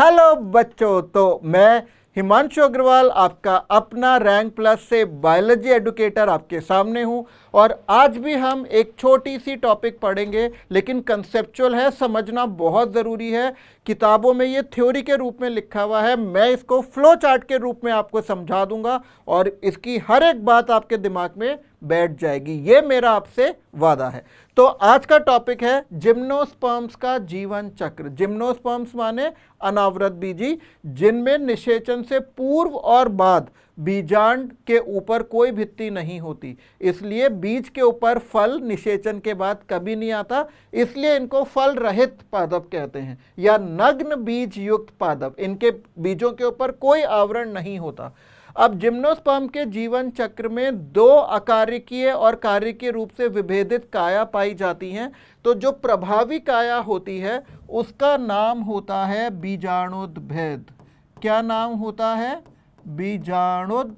Hello बच्चों, तो मैं हिमांशु अग्रवाल आपका अपना रैंक प्लस से बायोलॉजी एडुकेटर आपके सामने हूं। और आज भी हम एक छोटी सी टॉपिक पढ़ेंगे, लेकिन कंसेप्चुअल है, समझना बहुत ज़रूरी है। किताबों में ये थ्योरी के रूप में लिखा हुआ है, मैं इसको फ्लो चार्ट के रूप में आपको समझा दूंगा और इसकी हर एक बात आपके दिमाग में बैठ जाएगी, ये मेरा आपसे वादा है। तो आज का टॉपिक है जिम्नोस्पर्म्स का जीवन चक्र। जिम्नोस्पर्म्स माने अनावृत बीजी, जिनमें निषेचन से पूर्व और बाद बीजांड के ऊपर कोई भित्ति नहीं होती, इसलिए बीज के ऊपर फल निषेचन के बाद कभी नहीं आता, इसलिए इनको फल रहित पादप कहते हैं या नग्न बीज युक्त पादप। इनके बीजों के ऊपर कोई आवरण नहीं होता। अब जिम्नोस्पर्म के जीवन चक्र में दो अकार्यकीय और कार्यकीय रूप से विभेदित काया पाई जाती हैं। तो जो प्रभावी काया होती है उसका नाम होता है बीजाणुद्भेद। क्या नाम होता है? बीजाणुद्भेद।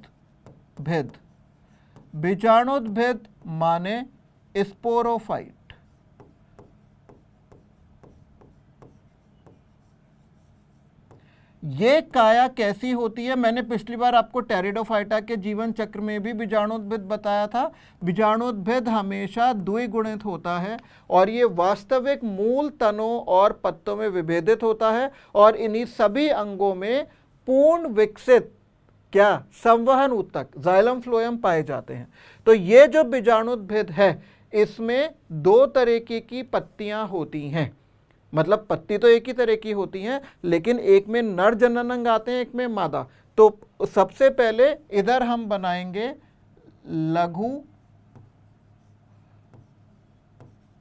बीजाणुद्भेद माने स्पोरोफाइट। ये काया कैसी होती है? मैंने पिछली बार आपको टेरिडोफाइटा के जीवन चक्र में भी बीजाणुद्भेद बताया था। बीजाणुद्भेद हमेशा द्विगुणित होता है और ये वास्तविक मूल तनों और पत्तों में विभेदित होता है और इन्हीं सभी अंगों में पूर्ण विकसित संवहन ऊतक जाइलम फ्लोएम पाए जाते हैं। तो ये जो बीजाणुद्भेद है इसमें दो तरह की पत्तियां होती हैं, मतलब पत्ती तो एक ही तरह की होती हैं, लेकिन एक में नर जनन अंग आते हैं, एक में मादा। तो सबसे पहले इधर हम बनाएंगे लघु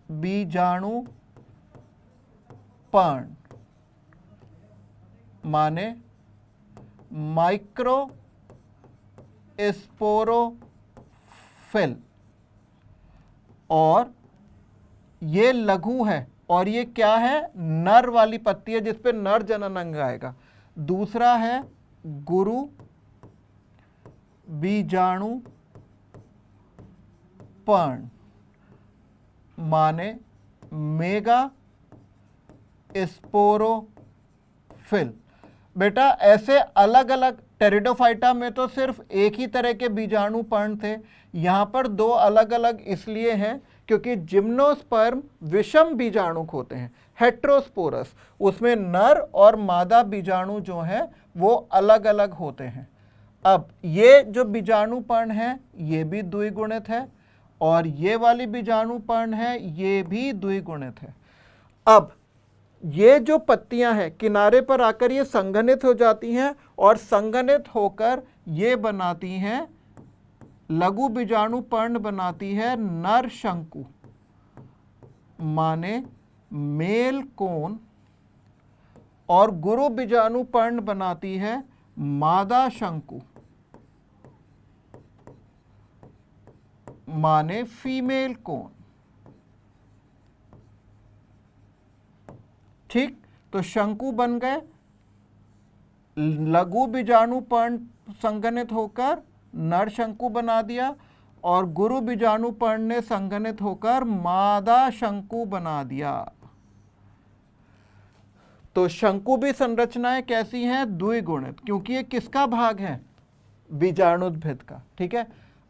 बीजाणु पर्ण माने माइक्रो स्पोरोफिल, और ये लघु है और ये क्या है? नर वाली पत्ती है जिस पे नर जनन अंग आएगा। दूसरा है गुरु बीजाणु पर्ण माने मेगा स्पोरोफिल। बेटा ऐसे अलग अलग टेरिडोफाइटा में तो सिर्फ एक ही तरह के बीजाणु पर्ण थे, यहां पर दो अलग अलग इसलिए हैं क्योंकि जिम्नोस्पर्म विषम बीजाणुक होते हैं, हेट्रोस्पोरस। उसमें नर और मादा बीजाणु जो है वो अलग अलग होते हैं। अब ये जो बीजाणु पर्ण है ये भी द्विगुणित है और ये वाली बीजाणु पर्ण है ये भी द्विगुणित है। अब ये जो पत्तियां हैं किनारे पर आकर ये संघनित हो जाती हैं और संघनित होकर ये बनाती हैं लघु बीजाणु पर्ण, बनाती है नर शंकु माने मेल कोन, और गुरु बीजाणु पर्ण बनाती है मादा शंकु माने फीमेल कोन। ठीक, तो शंकु बन गए, लघु बीजाणु पर्ण संघनित होकर नर शंकु बना दिया और गुरु बीजाणु पर्ण ने संघनित होकर मादा शंकु बना दिया। तो शंकु भी संरचनाएं कैसी हैं? द्विगुणित, क्योंकि ये किसका भाग है? बीजाणुद्भेद का। ठीक है,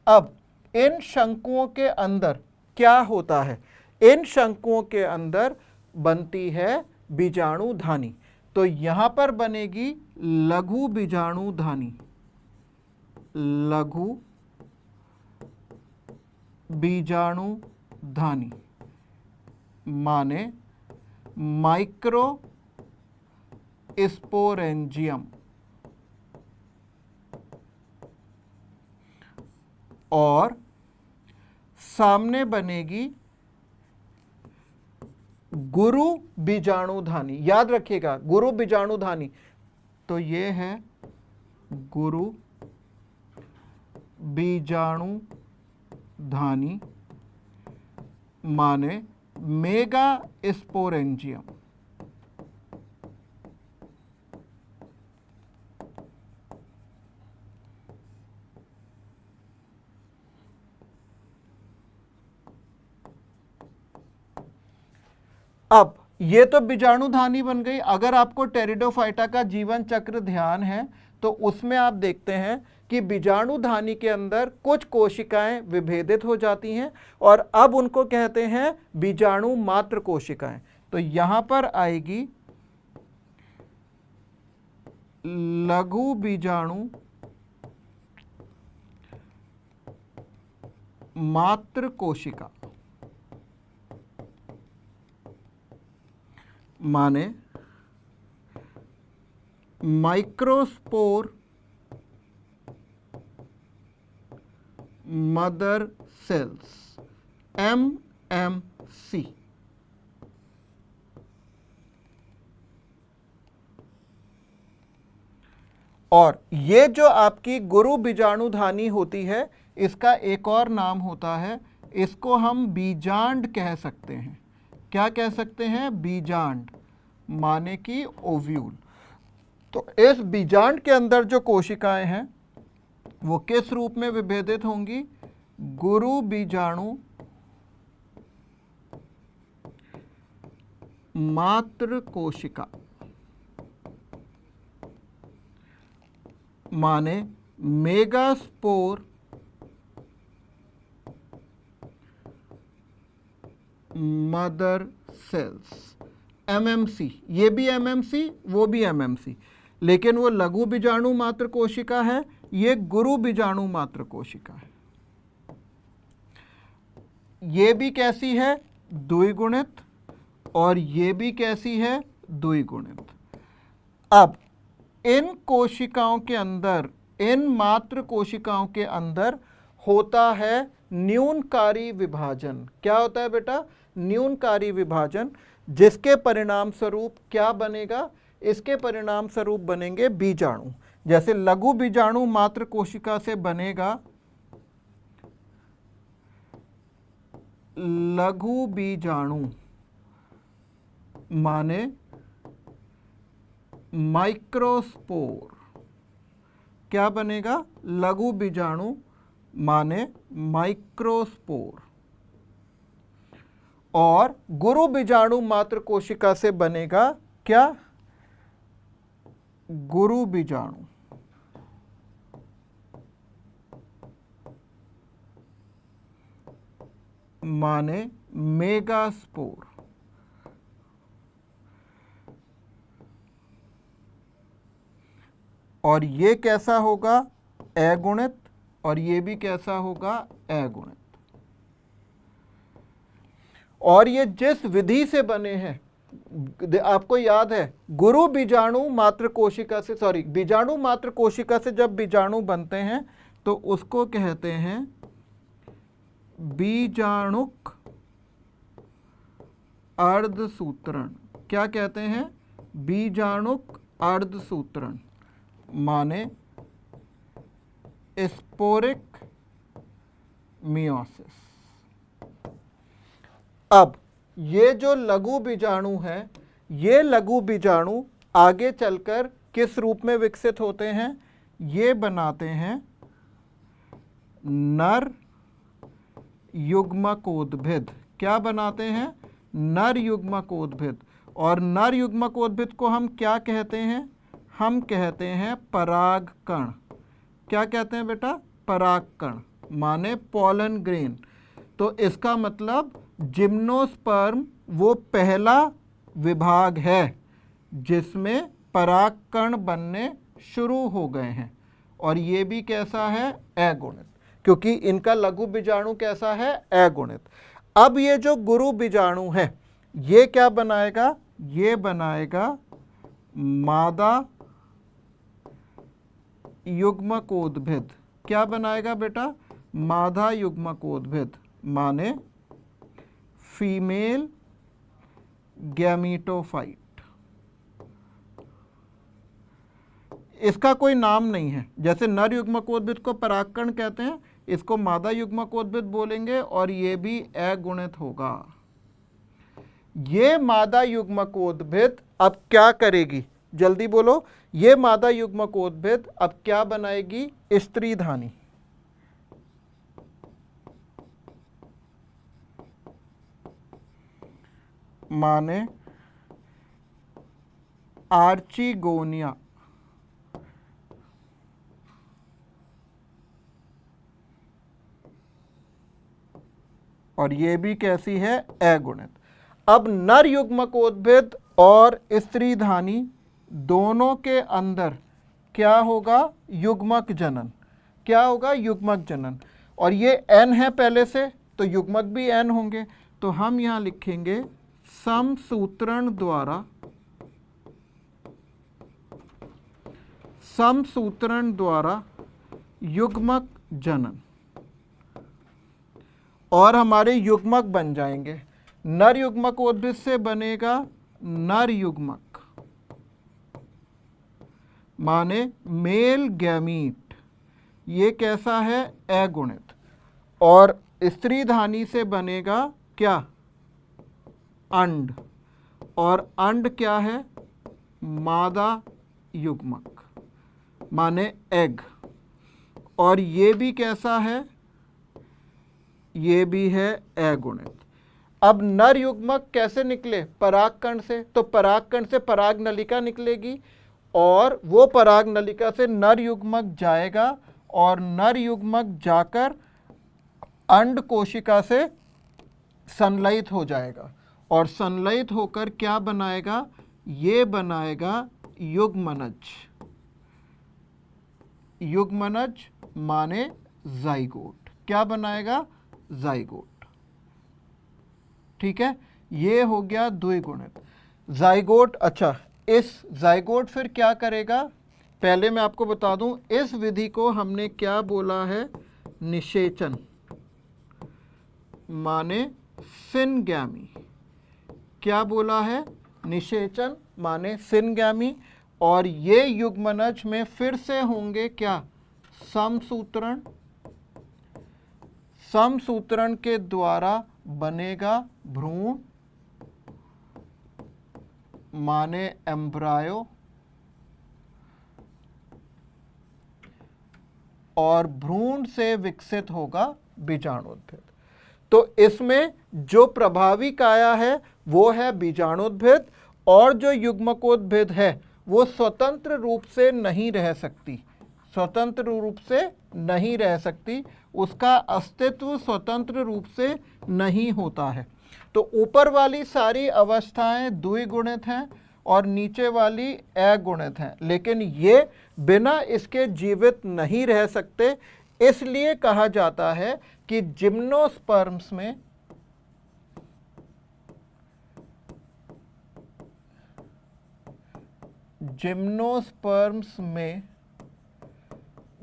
अब इन शंकुओं के अंदर क्या होता है? इन शंकुओं के अंदर बनती है बीजाणु धानी। तो यहां पर बनेगी लघु बीजाणु धानी, लघु बीजाणु धानी माने माइक्रो स्पोरेंजियम, और सामने बनेगी गुरु बीजाणुधानी। याद रखिएगा गुरु बीजाणुधानी, तो ये है गुरु बीजाणुधानी माने मेगा स्पोरेंजियम। अब ये तो बीजाणुधानी बन गई। अगर आपको टेरिडोफाइटा का जीवन चक्र ध्यान है तो उसमें आप देखते हैं कि बीजाणुधानी के अंदर कुछ कोशिकाएं विभेदित हो जाती हैं और अब उनको कहते हैं बीजाणु मात्र कोशिकाएं। तो यहां पर आएगी लघु बीजाणु मात्र कोशिका, माने माइक्रोस्पोर मदर सेल्स, MMC। और ये जो आपकी गुरु बीजाणुधानी होती है, इसका एक और नाम होता है, इसको हम बीजांड कह सकते हैं। क्या कह सकते हैं? बीजांड, माने कि ओव्यूल। तो इस बीजांड के अंदर जो कोशिकाएं हैं वो किस रूप में विभेदित होंगी? गुरु बीजाणु मात्र कोशिका, माने मेगास्पोर मदर सेल्स, MMC। ये भी MMC, वो भी MMC, लेकिन वो लघु बीजाणु मात्र कोशिका है, ये गुरु बीजाणु मात्र कोशिका है। ये भी कैसी है? द्विगुणित, और ये भी कैसी है? द्विगुणित। अब इन कोशिकाओं के अंदर, इन मात्र कोशिकाओं के अंदर होता है न्यूनकारी विभाजन। क्या होता है बेटा? न्यूनकारी विभाजन, जिसके परिणाम स्वरूप क्या बनेगा? इसके परिणाम स्वरूप बनेंगे बीजाणु। जैसे लघु बीजाणु मात्र कोशिका से बनेगा लघु बीजाणु, माने माइक्रोस्पोर। क्या बनेगा? लघु बीजाणु माने माइक्रोस्पोर। और गुरु बीजाणु मात्र कोशिका से बनेगा क्या? गुरु बीजाणु, माने मेगास्पोर। और ये कैसा होगा? अगुणित, और ये भी कैसा होगा? अगुणित। और ये जिस विधि से बने हैं, आपको याद है, गुरु बीजाणु मात्र कोशिका से, सॉरी, बीजाणु मात्र कोशिका से जब बीजाणु बनते हैं तो उसको कहते हैं बीजाणुक अर्धसूत्रण। क्या कहते हैं? बीजाणुक अर्धसूत्रण, माने स्पोरिक मियोसिस। अब ये जो लघु बीजाणु है, ये लघु बीजाणु आगे चलकर किस रूप में विकसित होते हैं? ये बनाते हैं नर युग्मकोद्भिद। क्या बनाते हैं? नर युग्मकोद्भिद। और नर युग्मकोद्भिद को हम क्या कहते हैं? हम कहते हैं परागकण। क्या कहते हैं बेटा? परागकण, माने पॉलन ग्रेन। तो इसका मतलब जिम्नोस्पर्म वो पहला विभाग है जिसमें परागकण बनने शुरू हो गए हैं। और ये भी कैसा है? अगुणित, क्योंकि इनका लघु बीजाणु कैसा है? अगुणित। अब ये जो गुरु बीजाणु है, ये क्या बनाएगा? ये बनाएगा मादा युग्मकोद्भिद। क्या बनाएगा बेटा? मादा युग्मकोद्भिद, माने फीमेल गैमीटोफाइट। इसका कोई नाम नहीं है। जैसे नर युग्मकोद्भिद को परागकण कहते हैं, इसको मादा युग्मकोद्भिद बोलेंगे, और ये भी अगुणित होगा। ये मादा युग्मकोद्भिद अब क्या करेगी? जल्दी बोलो। ये मादा युग्मकोद्भिद अब क्या बनाएगी? स्त्रीधानी। माने आर्चिगोनिया। और ये भी कैसी है? अगुणित। अब नर युग्मकोद्भिद और स्त्रीधानी दोनों के अंदर क्या होगा? युग्मक जनन। क्या होगा? युग्मक जनन। और ये n है पहले से, तो युग्मक भी n होंगे। तो हम यहां लिखेंगे समसूत्रण द्वारा युग्मक जनन। और हमारे युग्मक बन जाएंगे, नर युग्मकोद्भिद से बनेगा नर युग्मक, माने मेल गैमीट। ये कैसा है? अगुणित। और स्त्रीधानी से बनेगा क्या? अंड। और अंड क्या है? मादा युग्मक, माने एग। और ये भी कैसा है? ये भी है अगुणित। अब नर युग्मक कैसे निकले? परागकण से। तो परागकण से पराग नलिका निकलेगी और वो पराग नलिका से नर युग्मक जाएगा और नर युग्मक जाकर अंड कोशिका से संलयित हो जाएगा और संलयित होकर क्या बनाएगा? ये बनाएगा युग्मनज। युग्मनज माने जाइगोट। क्या बनाएगा? जाइगोट। ठीक है, ये हो गया द्विगुणित जाइगोट। अच्छा, इस जाइगोट फिर क्या करेगा? पहले मैं आपको बता दूं, इस विधि को हमने क्या बोला है? निषेचन, माने सिनगैमी। क्या बोला है? निषेचन माने सिनगैमी। और ये युग्मनज में फिर से होंगे क्या? समसूत्रण। समसूत्रण के द्वारा बनेगा भ्रूण, माने एम्ब्रायो। और भ्रूण से विकसित होगा बीजाणुद्भिद। तो इसमें जो प्रभावी काया है वो है बीजाणुद्भिद, और जो युग्मकोद्भिद है वो स्वतंत्र रूप से नहीं रह सकती। स्वतंत्र रूप से नहीं रह सकती, उसका अस्तित्व स्वतंत्र रूप से नहीं होता है। तो ऊपर वाली सारी अवस्थाएं द्विगुणित हैं और नीचे वाली अगुणित हैं, लेकिन ये बिना इसके जीवित नहीं रह सकते। इसलिए कहा जाता है कि जिम्नोस्पर्म्स में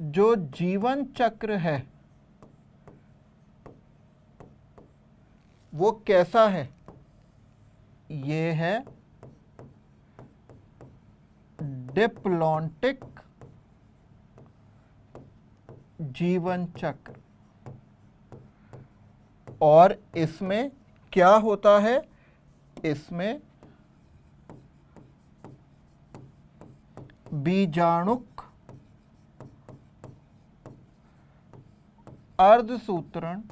जो जीवन चक्र है वो कैसा है? ये है डिप्लॉन्टिक जीवन चक्र। और इसमें क्या होता है? इसमें बीजाणुक अर्धसूत्रण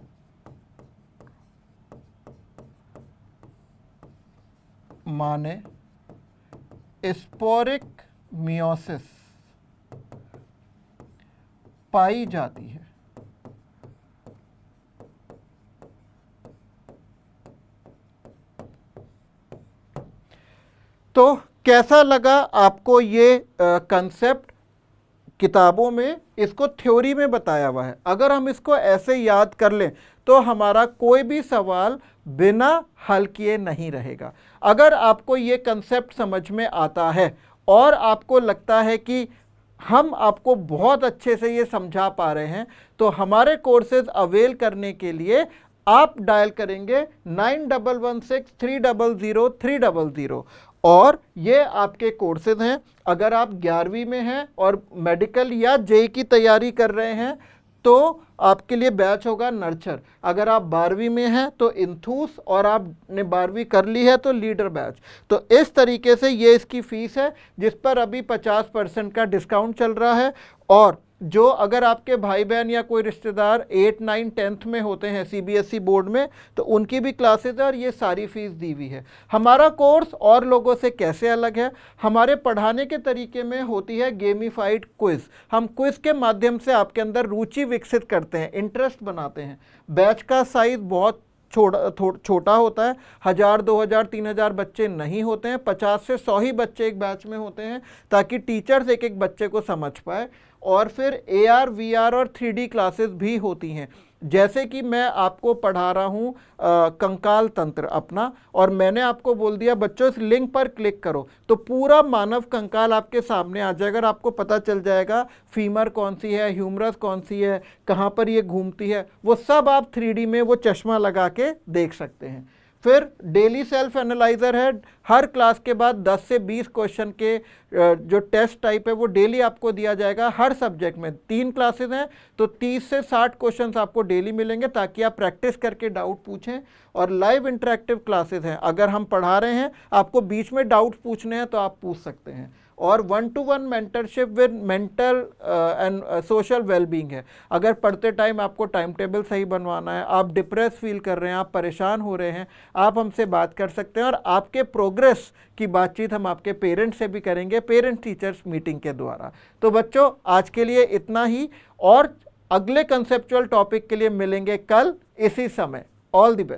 माने स्पोरिक मियोसिस पाई जाती है। तो कैसा लगा आपको ये कंसेप्ट? किताबों में इसको थ्योरी में बताया हुआ है। अगर हम इसको ऐसे याद कर लें तो हमारा कोई भी सवाल बिना हल किए नहीं रहेगा। अगर आपको ये कंसेप्ट समझ में आता है और आपको लगता है कि हम आपको बहुत अच्छे से ये समझा पा रहे हैं, तो हमारे कोर्सेज अवेल करने के लिए आप डायल करेंगे 9116300300 और ये आपके कोर्सेज हैं। अगर आप 11वीं में हैं और मेडिकल या जेई की तैयारी कर रहे हैं तो आपके लिए बैच होगा नर्चर। अगर आप 12वीं में हैं तो इंथूस, और आपने 12वीं कर ली है तो लीडर बैच। तो इस तरीके से ये इसकी फ़ीस है, जिस पर अभी 50% का डिस्काउंट चल रहा है। और जो अगर आपके भाई बहन या कोई रिश्तेदार 8, 9, 10th में होते हैं सीबीएसई बोर्ड में, तो उनकी भी क्लासेस है और ये सारी फीस दी हुई है। हमारा कोर्स और लोगों से कैसे अलग है? हमारे पढ़ाने के तरीके में होती है गेमिफाइड क्विज। हम क्विज के माध्यम से आपके अंदर रुचि विकसित करते हैं, इंटरेस्ट बनाते हैं। बैच का साइज बहुत छोटा होता है, 1000, 2000, 3000 बच्चे नहीं होते हैं, 50 से 100 ही बच्चे एक बैच में होते हैं, ताकि टीचर्स एक एक बच्चे को समझ पाए। और फिर AR, VR और 3D क्लासेस भी होती हैं। जैसे कि मैं आपको पढ़ा रहा हूँ कंकाल तंत्र अपना, और मैंने आपको बोल दिया बच्चों इस लिंक पर क्लिक करो, तो पूरा मानव कंकाल आपके सामने आ जाएगा। आपको पता चल जाएगा फीमर कौन सी है, ह्यूमरस कौन सी है, कहाँ पर ये घूमती है, वो सब आप 3D में वो चश्मा लगा के देख सकते हैं। फिर डेली सेल्फ एनालाइजर है, हर क्लास के बाद 10 से 20 क्वेश्चन के जो टेस्ट टाइप है वो डेली आपको दिया जाएगा। हर सब्जेक्ट में 3 क्लासेस हैं, तो 30 से 60 क्वेश्चंस आपको डेली मिलेंगे, ताकि आप प्रैक्टिस करके डाउट पूछें। और लाइव इंटरेक्टिव क्लासेस हैं, अगर हम पढ़ा रहे हैं आपको बीच में डाउट पूछने हैं तो आप पूछ सकते हैं। और 1-to-1 mentorship with mental and social wellbeing है। अगर पढ़ते टाइम आपको टाइम टेबल सही बनवाना है, आप डिप्रेस फील कर रहे हैं, आप परेशान हो रहे हैं, आप हमसे बात कर सकते हैं। और आपके प्रोग्रेस की बातचीत हम आपके पेरेंट्स से भी करेंगे, पेरेंट टीचर्स मीटिंग के द्वारा। तो बच्चों आज के लिए इतना ही, और अगले कंसेप्चुअल टॉपिक के लिए मिलेंगे कल इसी समय। All the best.